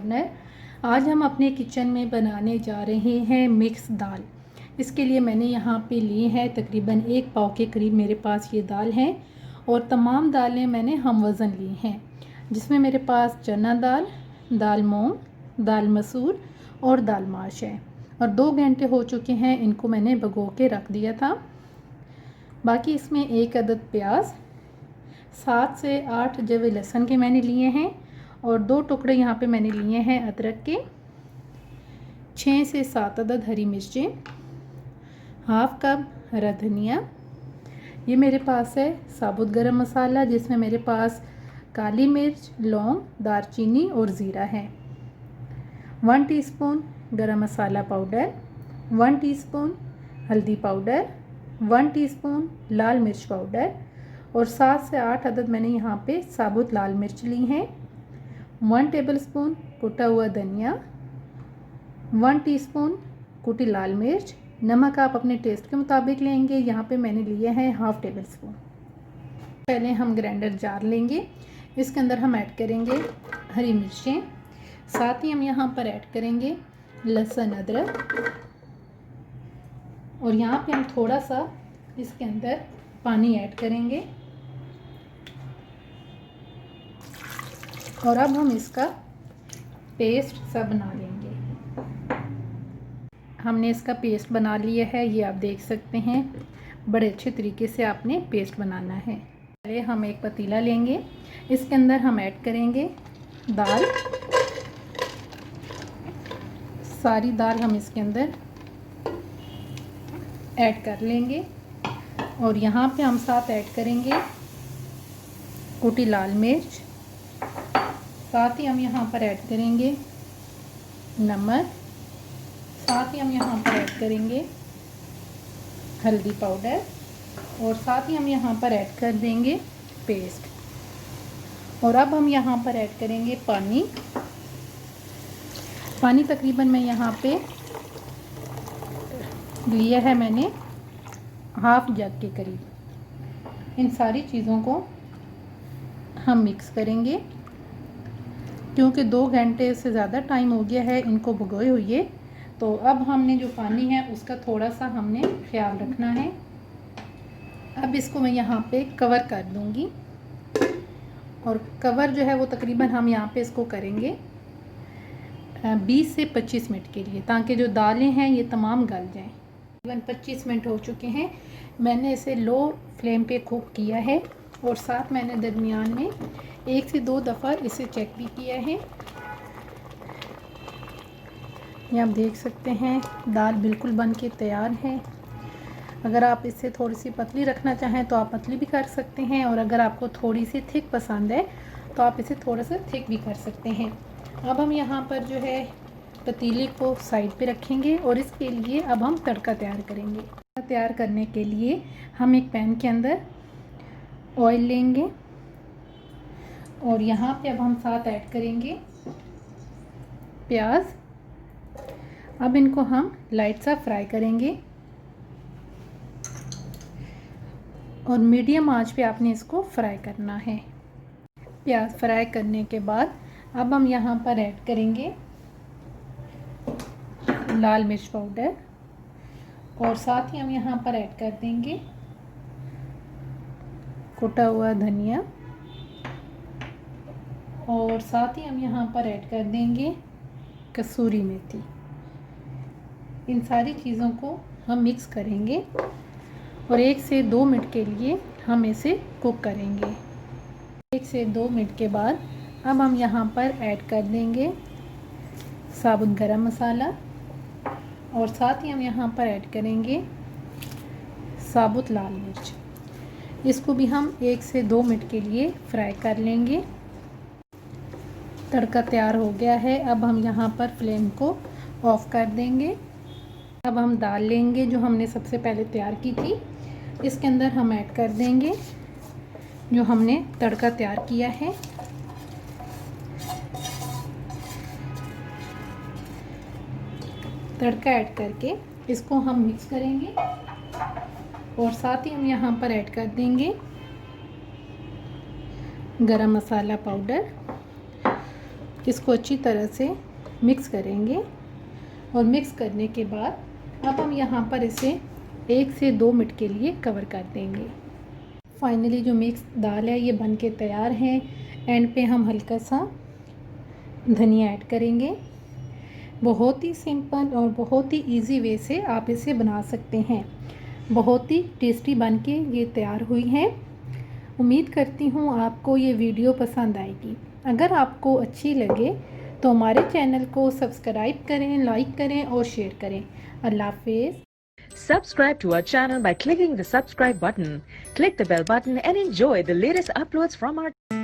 Corner. आज हम अपने किचन में बनाने जा रहे हैं मिक्स दाल। इसके लिए मैंने यहाँ पे ली है तकरीबन 1 पाव के करीब मेरे पास ये दाल है और तमाम दालें मैंने हम वज़न ली हैं, जिसमें मेरे पास चना दाल, दाल मूंग, दाल मसूर और दाल माश है और 2 घंटे हो चुके हैं इनको मैंने भिगो के रख दिया था। बाकी इसमें 1 अदद प्याज, 7 से 8 जवे लहसुन के मैंने लिए हैं और 2 टुकड़े यहाँ पे मैंने लिए हैं अदरक के, 6 से 7 अदद हरी मिर्चें, हाफ कप हरा धनिया। ये मेरे पास है साबुत गरम मसाला, जिसमें मेरे पास काली मिर्च, लौंग, दारचीनी और ज़ीरा है। 1 टीस्पून गरम मसाला पाउडर, 1 टीस्पून हल्दी पाउडर, 1 टीस्पून लाल मिर्च पाउडर और 7 से 8 अदद मैंने यहाँ पे साबुत लाल मिर्च ली हैं। 1 टेबलस्पून कुटा हुआ धनिया, 1 टीस्पून कुटी लाल मिर्च। नमक आप अपने टेस्ट के मुताबिक लेंगे, यहाँ पे मैंने लिए हैं हाफ टेबल स्पून। पहले हम ग्राइंडर जार लेंगे, इसके अंदर हम ऐड करेंगे हरी मिर्चें, साथ ही हम यहाँ पर ऐड करेंगे लहसुन अदरक और यहाँ पे हम थोड़ा सा इसके अंदर पानी ऐड करेंगे और अब हम इसका पेस्ट सा बना लेंगे। हमने इसका पेस्ट बना लिया है, ये आप देख सकते हैं। बड़े अच्छे तरीके से आपने पेस्ट बनाना है। पहले हम एक पतीला लेंगे, इसके अंदर हम ऐड करेंगे दाल। सारी दाल हम इसके अंदर ऐड कर लेंगे और यहाँ पे हम साथ ऐड करेंगे कुटी लाल मिर्च, साथ ही हम यहाँ पर ऐड करेंगे नमक, साथ ही हम यहाँ पर ऐड करेंगे हल्दी पाउडर और साथ ही हम यहाँ पर ऐड कर देंगे पेस्ट। और अब हम यहाँ पर ऐड करेंगे पानी। पानी तकरीबन मैं यहाँ पे लिया है मैंने हाफ जग के करीब। इन सारी चीज़ों को हम मिक्स करेंगे, क्योंकि 2 घंटे से ज़्यादा टाइम हो गया है इनको भिगोए हुए। तो अब हमने जो पानी है उसका थोड़ा सा हमने ख्याल रखना है। अब इसको मैं यहाँ पे कवर कर दूँगी और कवर जो है वो तकरीबन हम यहाँ पे इसको करेंगे 20 से 25 मिनट के लिए, ताकि जो दालें हैं ये तमाम गल जाएं। तकरीबन 25 मिनट हो चुके हैं। मैंने इसे लो फ्लेम पे कुक किया है और साथ मैंने दरमियान में 1 से 2 दफ़ा इसे चेक भी किया है। ये आप देख सकते हैं दाल बिल्कुल बन के तैयार है। अगर आप इसे थोड़ी सी पतली रखना चाहें तो आप पतली भी कर सकते हैं और अगर आपको थोड़ी सी थिक पसंद है तो आप इसे थोड़ा सा थिक भी कर सकते हैं। अब हम यहाँ पर जो है पतीले को साइड पे रखेंगे और इसके लिए अब हम तड़का तैयार करेंगे। तैयार करने के लिए हम एक पैन के अंदर ऑयल लेंगे और यहाँ पे अब हम साथ ऐड करेंगे प्याज। अब इनको हम लाइट सा फ्राई करेंगे और मीडियम आंच पे आपने इसको फ्राई करना है। प्याज फ्राई करने के बाद अब हम यहाँ पर ऐड करेंगे लाल मिर्च पाउडर और साथ ही हम यहाँ पर ऐड कर देंगे कुटा हुआ धनिया और साथ ही हम यहाँ पर ऐड कर देंगे कसूरी मेथी। इन सारी चीज़ों को हम मिक्स करेंगे और 1 से 2 मिनट के लिए हम इसे कुक करेंगे। 1 से 2 मिनट के बाद अब हम यहाँ पर ऐड कर देंगे साबुत गरम मसाला और साथ ही हम यहाँ पर ऐड करेंगे साबुत लाल मिर्च। इसको भी हम 1 से 2 मिनट के लिए फ्राई कर लेंगे। तड़का तैयार हो गया है। अब हम यहाँ पर फ्लेम को ऑफ कर देंगे। अब हम दाल लेंगे जो हमने सबसे पहले तैयार की थी, इसके अंदर हम ऐड कर देंगे जो हमने तड़का तैयार किया है। तड़का ऐड करके इसको हम मिक्स करेंगे और साथ ही हम यहाँ पर ऐड कर देंगे गरम मसाला पाउडर इसको अच्छी तरह से मिक्स करेंगे और मिक्स करने के बाद अब हम यहाँ पर इसे 1 से 2 मिनट के लिए कवर कर देंगे। फाइनली जो मिक्स दाल है ये बन के तैयार है। एंड पे हम हल्का सा धनिया ऐड करेंगे। बहुत ही सिंपल और बहुत ही इजी वे से आप इसे बना सकते हैं। बहुत ही टेस्टी बन के ये तैयार हुई है। उम्मीद करती हूँ आपको ये वीडियो पसंद आएगी। अगर आपको अच्छी लगे तो हमारे चैनल को सब्सक्राइब करें, लाइक करें और शेयर करें। अल्लाह हाफिज़। Subscribe to our channel by clicking the subscribe button. Click the bell button and enjoy the latest uploads from our channel.